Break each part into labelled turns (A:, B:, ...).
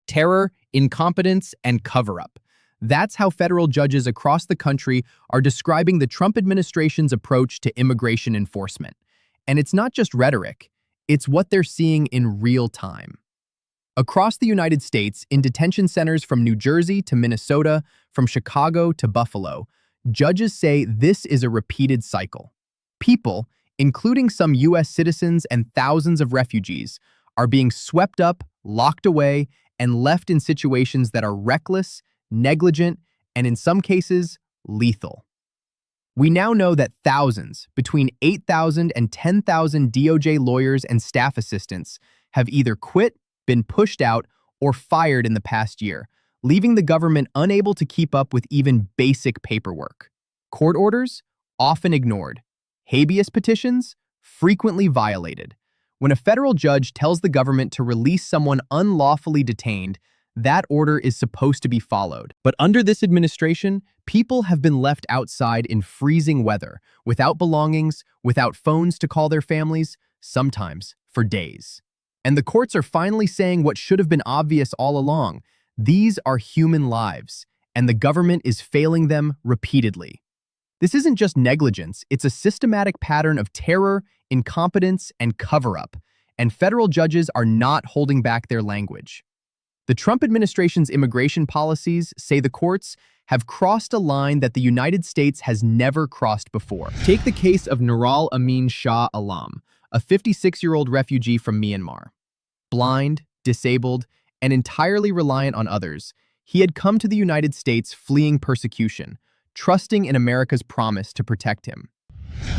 A: terror, incompetence, and cover-up. That's how federal judges across the country are describing the Trump administration's approach to immigration enforcement. And it's not just rhetoric, it's what they're seeing in real time. Across the United States, in detention centers from New Jersey to Minnesota, from Chicago to Buffalo, judges say this is a repeated cycle. People, including some U.S. citizens and thousands of refugees, are being swept up, locked away, and left in situations that are reckless, negligent, and in some cases, lethal. We now know that thousands, between 8,000 and 10,000 DOJ lawyers and staff assistants, have either quit, been pushed out, or fired in the past year, leaving the government unable to keep up with even basic paperwork. Court orders? Often ignored. Habeas petitions? Frequently violated. When a federal judge tells the government to release someone unlawfully detained, that order is supposed to be followed. But under this administration, people have been left outside in freezing weather, without belongings, without phones to call their families, sometimes for days. And the courts are finally saying what should have been obvious all along. These are human lives, and the government is failing them repeatedly. This isn't just negligence, it's a systematic pattern of terror, incompetence, and cover-up, and federal judges are not holding back their language. The Trump administration's immigration policies say the courts have crossed a line that the United States has never crossed before. Take the case of Nural Amin Shah Alam, a 56-year-old refugee from Myanmar. Blind, disabled, and entirely reliant on others, he had come to the United States fleeing persecution, trusting in America's promise to protect him.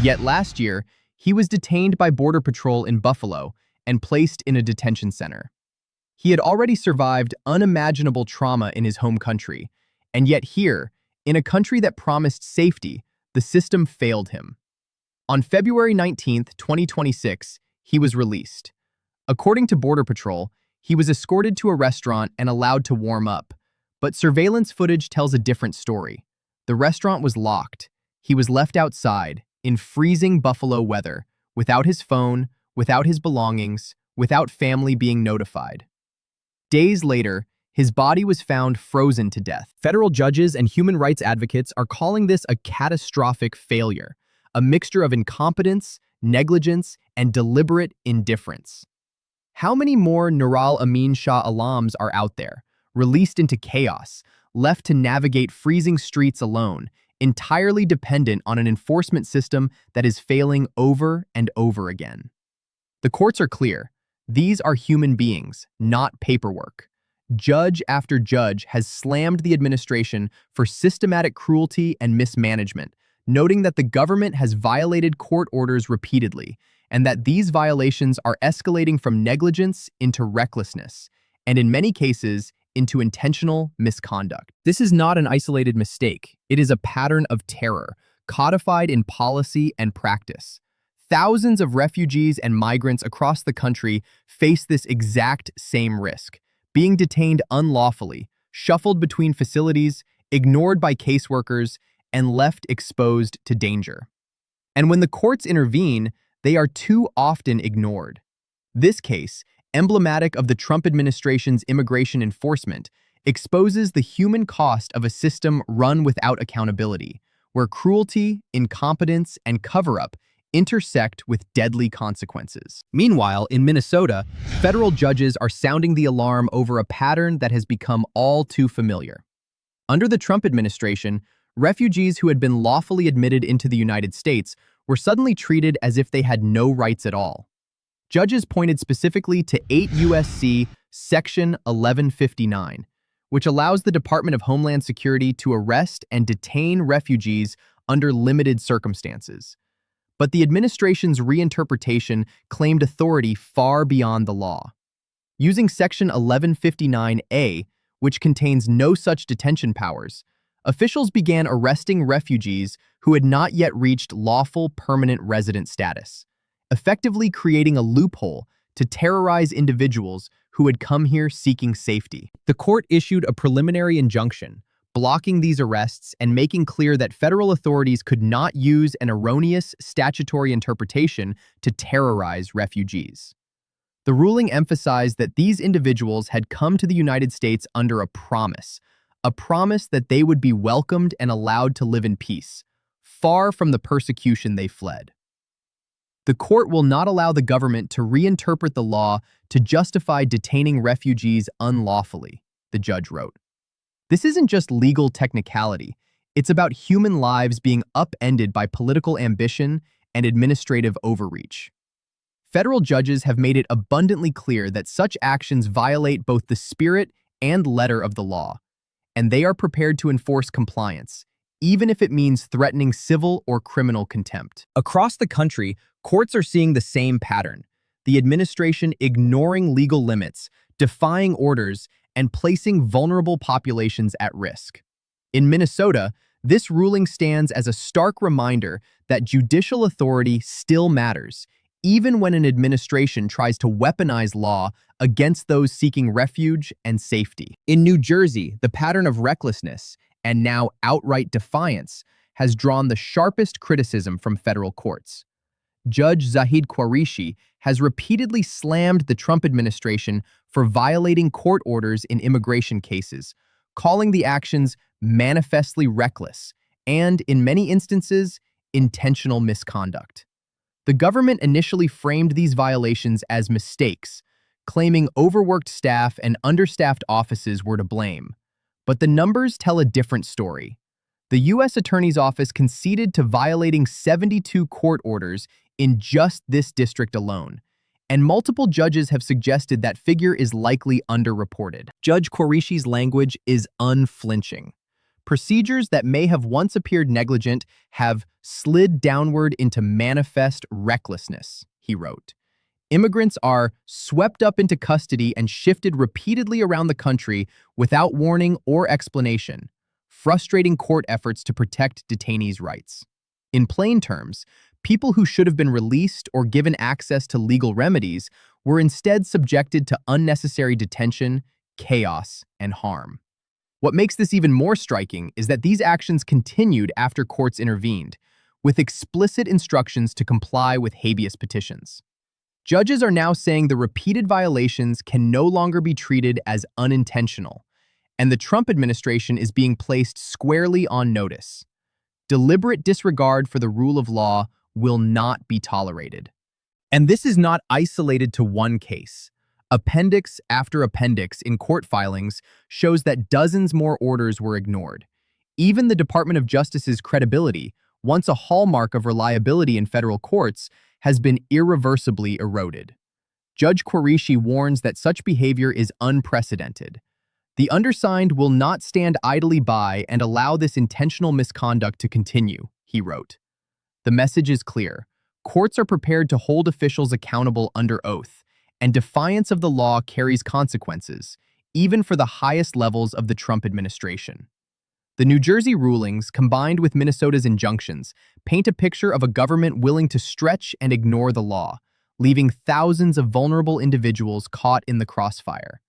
A: Yet last year, he was detained by Border Patrol in Buffalo and placed in a detention center. He had already survived unimaginable trauma in his home country, and yet here, in a country that promised safety, the system failed him. On February 19, 2026, he was released. According to Border Patrol, he was escorted to a restaurant and allowed to warm up, but surveillance footage tells a different story. The restaurant was locked. He was left outside, in freezing Buffalo weather, without his phone, without his belongings, without family being notified. Days later, his body was found frozen to death. Federal judges and human rights advocates are calling this a catastrophic failure, a mixture of incompetence, negligence, and deliberate indifference. How many more Nural Amin Shah Alams are out there, released into chaos, left to navigate freezing streets alone, entirely dependent on an enforcement system that is failing over and over again? The courts are clear. These are human beings, not paperwork. Judge after judge has slammed the administration for systematic cruelty and mismanagement, noting that the government has violated court orders repeatedly, and that these violations are escalating from negligence into recklessness, and in many cases, into intentional misconduct. This is not an isolated mistake. It is a pattern of terror, codified in policy and practice. Thousands of refugees and migrants across the country face this exact same risk, being detained unlawfully, shuffled between facilities, ignored by caseworkers, and left exposed to danger. And when the courts intervene, they are too often ignored. This case, emblematic of the Trump administration's immigration enforcement, exposes the human cost of a system run without accountability, where cruelty, incompetence, and cover-up intersect with deadly consequences. Meanwhile, in Minnesota, federal judges are sounding the alarm over a pattern that has become all too familiar. Under the Trump administration, refugees who had been lawfully admitted into the United States were suddenly treated as if they had no rights at all. Judges pointed specifically to 8 U.S.C. Section 1159, which allows the Department of Homeland Security to arrest and detain refugees under limited circumstances. But the administration's reinterpretation claimed authority far beyond the law. Using Section 1159A, which contains no such detention powers, officials began arresting refugees who had not yet reached lawful permanent resident status, effectively creating a loophole to terrorize individuals who had come here seeking safety. The court issued a preliminary injunction, blocking these arrests and making clear that federal authorities could not use an erroneous statutory interpretation to terrorize refugees. The ruling emphasized that these individuals had come to the United States under a promise that they would be welcomed and allowed to live in peace, far from the persecution they fled. The court will not allow the government to reinterpret the law to justify detaining refugees unlawfully, the judge wrote. This isn't just legal technicality, it's about human lives being upended by political ambition and administrative overreach. Federal judges have made it abundantly clear that such actions violate both the spirit and letter of the law, and they are prepared to enforce compliance, even if it means threatening civil or criminal contempt. Across the country, courts are seeing the same pattern: the administration ignoring legal limits, defying orders, and placing vulnerable populations at risk. In Minnesota, this ruling stands as a stark reminder that judicial authority still matters, even when an administration tries to weaponize law against those seeking refuge and safety. In New Jersey, the pattern of recklessness, and now outright defiance, has drawn the sharpest criticism from federal courts. Judge Zahid Qureshi has repeatedly slammed the Trump administration for violating court orders in immigration cases, calling the actions manifestly reckless and, in many instances, intentional misconduct. The government initially framed these violations as mistakes, claiming overworked staff and understaffed offices were to blame. But the numbers tell a different story. The U.S. Attorney's Office conceded to violating 72 court orders in just this district alone, and multiple judges have suggested that figure is likely underreported. Judge Qureshi's language is unflinching. Procedures that may have once appeared negligent have slid downward into manifest recklessness, he wrote. Immigrants are swept up into custody and shifted repeatedly around the country without warning or explanation, frustrating court efforts to protect detainees' rights. In plain terms, people who should have been released or given access to legal remedies were instead subjected to unnecessary detention, chaos, and harm. What makes this even more striking is that these actions continued after courts intervened, with explicit instructions to comply with habeas petitions. Judges are now saying the repeated violations can no longer be treated as unintentional, and the Trump administration is being placed squarely on notice. Deliberate disregard for the rule of law will not be tolerated. And this is not isolated to one case. Appendix after appendix in court filings shows that dozens more orders were ignored. Even the Department of Justice's credibility, once a hallmark of reliability in federal courts, has been irreversibly eroded. Judge Qureshi warns that such behavior is unprecedented. The undersigned will not stand idly by and allow this intentional misconduct to continue, he wrote. The message is clear. Courts are prepared to hold officials accountable under oath, and defiance of the law carries consequences, even for the highest levels of the Trump administration. The New Jersey rulings, combined with Minnesota's injunctions, paint a picture of a government willing to stretch and ignore the law, leaving thousands of vulnerable individuals caught in the crossfire.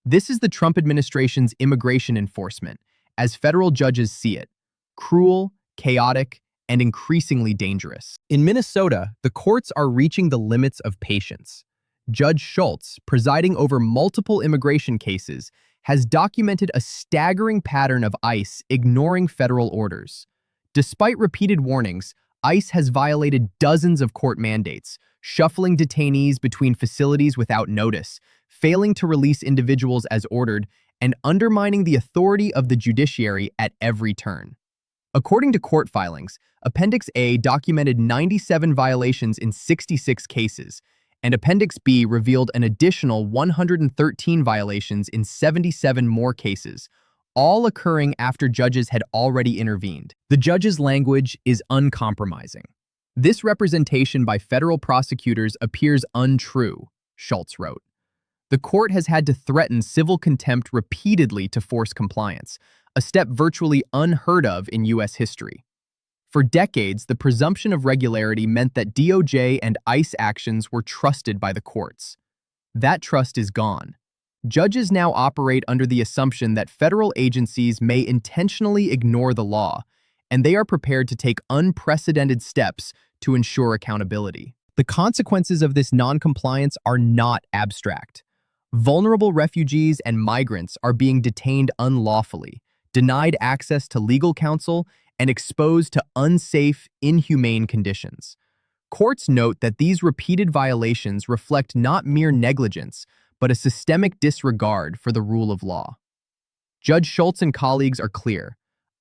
A: This is the Trump administration's immigration enforcement, as federal judges see it: cruel, chaotic, and increasingly dangerous. In Minnesota, the courts are reaching the limits of patience. Judge Schultz, presiding over multiple immigration cases, has documented a staggering pattern of ICE ignoring federal orders. Despite repeated warnings, ICE has violated dozens of court mandates, shuffling detainees between facilities without notice, failing to release individuals as ordered, and undermining the authority of the judiciary at every turn. According to court filings, Appendix A documented 97 violations in 66 cases, and Appendix B revealed an additional 113 violations in 77 more cases, all occurring after judges had already intervened. The judge's language is uncompromising. This representation by federal prosecutors appears untrue, Schultz wrote. The court has had to threaten civil contempt repeatedly to force compliance, a step virtually unheard of in U.S. history. For decades, the presumption of regularity meant that DOJ and ICE actions were trusted by the courts. That trust is gone. Judges now operate under the assumption that federal agencies may intentionally ignore the law, and they are prepared to take unprecedented steps to ensure accountability. The consequences of this noncompliance are not abstract. Vulnerable refugees and migrants are being detained unlawfully, denied access to legal counsel, and exposed to unsafe, inhumane conditions. Courts note that these repeated violations reflect not mere negligence, but a systemic disregard for the rule of law. Judge Schultz and colleagues are clear.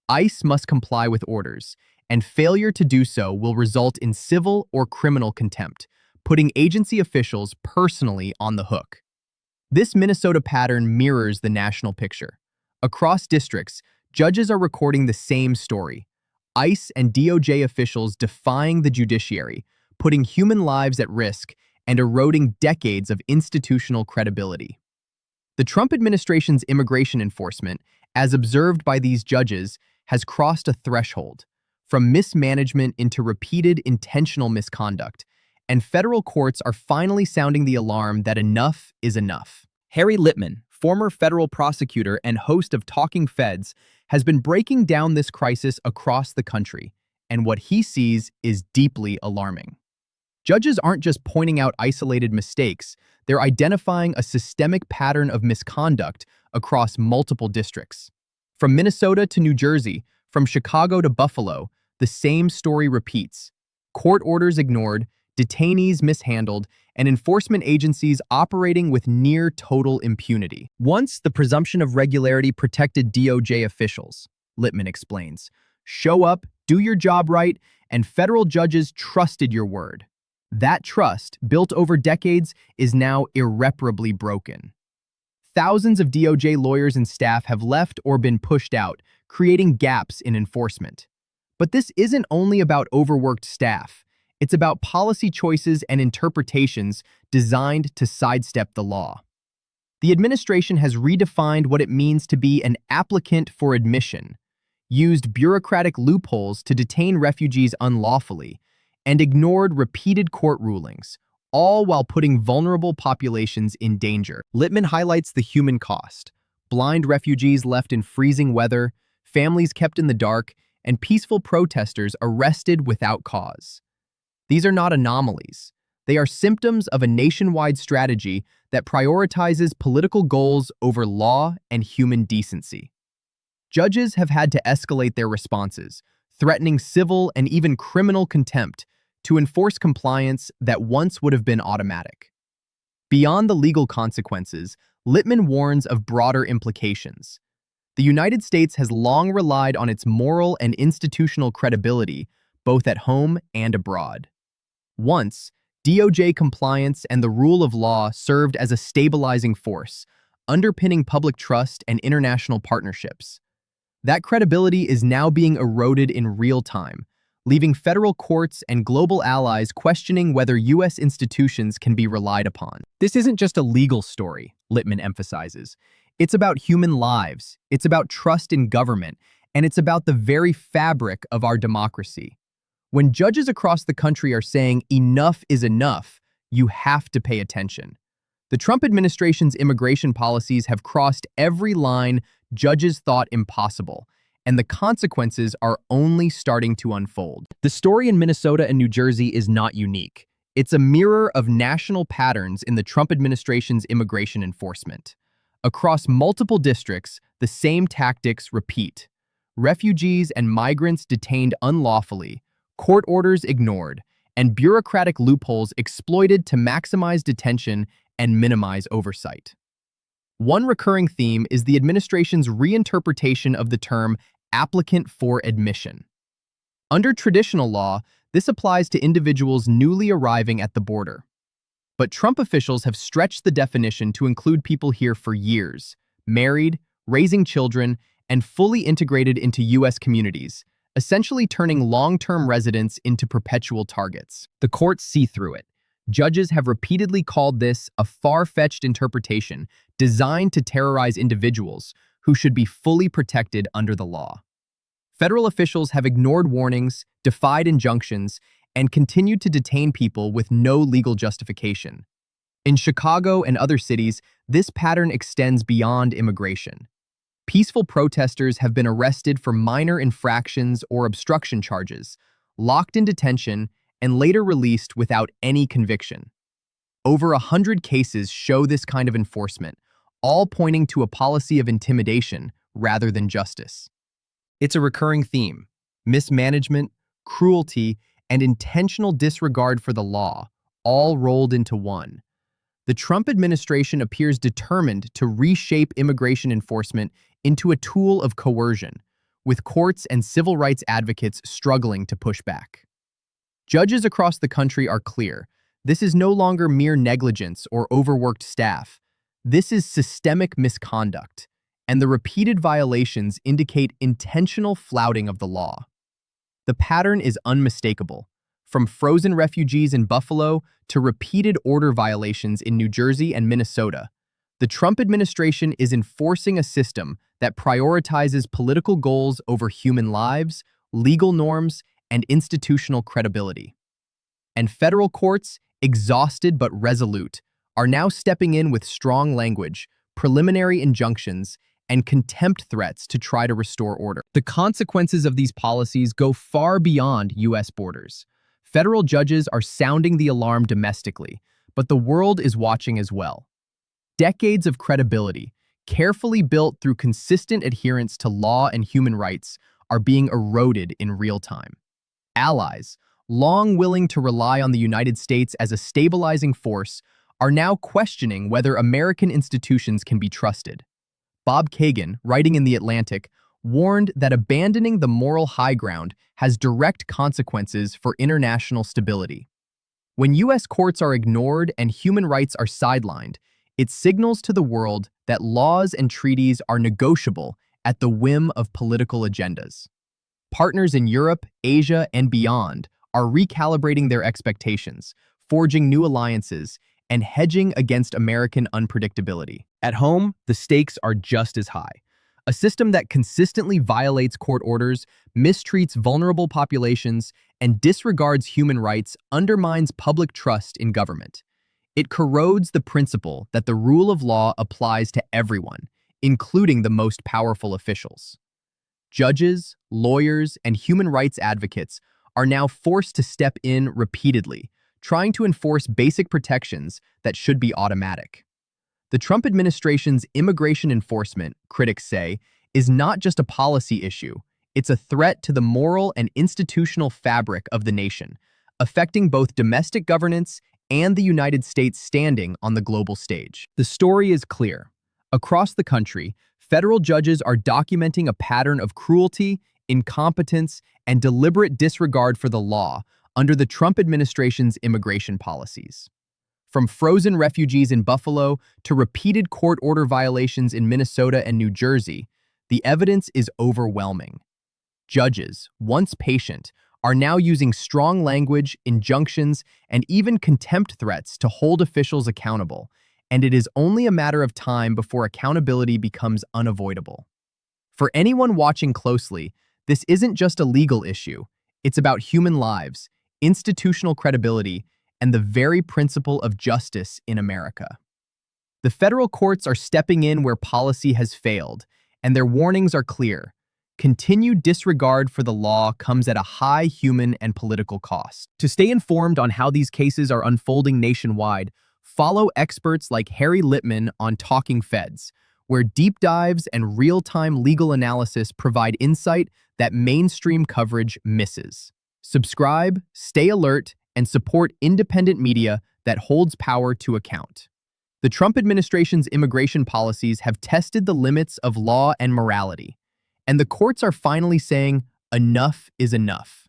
A: ICE must comply with orders, and failure to do so will result in civil or criminal contempt, putting agency officials personally on the hook. This Minnesota pattern mirrors the national picture. Across districts, judges are recording the same story. ICE and DOJ officials defying the judiciary, putting human lives at risk and eroding decades of institutional credibility. The Trump administration's immigration enforcement, as observed by these judges, has crossed a threshold, from mismanagement into repeated intentional misconduct, and federal courts are finally sounding the alarm that enough is enough. Harry Litman, former federal prosecutor and host of Talking Feds, has been breaking down this crisis across the country, and what he sees is deeply alarming. Judges aren't just pointing out isolated mistakes, they're identifying a systemic pattern of misconduct across multiple districts. From Minnesota to New Jersey, from Chicago to Buffalo, the same story repeats. Court orders ignored, detainees mishandled, and enforcement agencies operating with near total impunity. Once, the presumption of regularity protected DOJ officials, Litman explains. Show up, do your job right, and federal judges trusted your word. That trust, built over decades, is now irreparably broken. Thousands of DOJ lawyers and staff have left or been pushed out, creating gaps in enforcement. But this isn't only about overworked staff. It's about policy choices and interpretations designed to sidestep the law. The administration has redefined what it means to be an applicant for admission, used bureaucratic loopholes to detain refugees unlawfully, and ignored repeated court rulings, all while putting vulnerable populations in danger. Litman highlights the human cost: blind refugees left in freezing weather, families kept in the dark, and peaceful protesters arrested without cause. These are not anomalies. They are symptoms of a nationwide strategy that prioritizes political goals over law and human decency. Judges have had to escalate their responses, threatening civil and even criminal contempt to enforce compliance that once would have been automatic. Beyond the legal consequences, Litman warns of broader implications. The United States has long relied on its moral and institutional credibility, both at home and abroad. Once, DOJ compliance and the rule of law served as a stabilizing force, underpinning public trust and international partnerships. That credibility is now being eroded in real time, leaving federal courts and global allies questioning whether U.S. institutions can be relied upon. This isn't just a legal story, Litman emphasizes. It's about human lives, it's about trust in government, and it's about the very fabric of our democracy. When judges across the country are saying enough is enough, you have to pay attention. The Trump administration's immigration policies have crossed every line judges thought impossible, and the consequences are only starting to unfold. The story in Minnesota and New Jersey is not unique. It's a mirror of national patterns in the Trump administration's immigration enforcement. Across multiple districts, the same tactics repeat. Refugees and migrants detained unlawfully, court orders ignored, and bureaucratic loopholes exploited to maximize detention and minimize oversight. One recurring theme is the administration's reinterpretation of the term applicant for admission. Under traditional law, this applies to individuals newly arriving at the border. But Trump officials have stretched the definition to include people here for years, married, raising children, and fully integrated into U.S. communities, essentially turning long-term residents into perpetual targets. The courts see through it. Judges have repeatedly called this a far-fetched interpretation designed to terrorize individuals who should be fully protected under the law. Federal officials have ignored warnings, defied injunctions, and continued to detain people with no legal justification. In Chicago and other cities, this pattern extends beyond immigration. Peaceful protesters have been arrested for minor infractions or obstruction charges, locked in detention, and later released without any conviction. Over 100 cases show this kind of enforcement, all pointing to a policy of intimidation rather than justice. It's a recurring theme: mismanagement, cruelty, and intentional disregard for the law, all rolled into one. The Trump administration appears determined to reshape immigration enforcement into a tool of coercion, with courts and civil rights advocates struggling to push back. Judges across the country are clear. This is no longer mere negligence or overworked staff. This is systemic misconduct, and the repeated violations indicate intentional flouting of the law. The pattern is unmistakable, from frozen refugees in Buffalo to repeated order violations in New Jersey and Minnesota. The Trump administration is enforcing a system that prioritizes political goals over human lives, legal norms, and institutional credibility. And federal courts, exhausted but resolute, are now stepping in with strong language, preliminary injunctions, and contempt threats to try to restore order. The consequences of these policies go far beyond U.S. borders. Federal judges are sounding the alarm domestically, but the world is watching as well. Decades of credibility, carefully built through consistent adherence to law and human rights, are being eroded in real time. Allies, long willing to rely on the United States as a stabilizing force, are now questioning whether American institutions can be trusted. Bob Kagan, writing in The Atlantic, warned that abandoning the moral high ground has direct consequences for international stability. When U.S. courts are ignored and human rights are sidelined, it signals to the world that laws and treaties are negotiable at the whim of political agendas. Partners in Europe, Asia, and beyond are recalibrating their expectations, forging new alliances, and hedging against American unpredictability. At home, the stakes are just as high. A system that consistently violates court orders, mistreats vulnerable populations, and disregards human rights undermines public trust in government. It corrodes the principle that the rule of law applies to everyone, including the most powerful officials. Judges, lawyers, and human rights advocates are now forced to step in repeatedly, trying to enforce basic protections that should be automatic. The Trump administration's immigration enforcement, critics say, is not just a policy issue, it's a threat to the moral and institutional fabric of the nation, affecting both domestic governance and the United States' standing on the global stage. The story is clear. Across the country, federal judges are documenting a pattern of cruelty, incompetence, and deliberate disregard for the law under the Trump administration's immigration policies. From frozen refugees in Buffalo to repeated court order violations in Minnesota and New Jersey, the evidence is overwhelming. Judges, once patient, are now using strong language, injunctions, and even contempt threats to hold officials accountable, and it is only a matter of time before accountability becomes unavoidable. For anyone watching closely, this isn't just a legal issue, it's about human lives, institutional credibility, and the very principle of justice in America. The federal courts are stepping in where policy has failed, and their warnings are clear. Continued disregard for the law comes at a high human and political cost. To stay informed on how these cases are unfolding nationwide, follow experts like Harry Littman on Talking Feds, where deep dives and real-time legal analysis provide insight that mainstream coverage misses. Subscribe, stay alert, and support independent media that holds power to account. The Trump administration's immigration policies have tested the limits of law and morality, and the courts are finally saying enough is enough.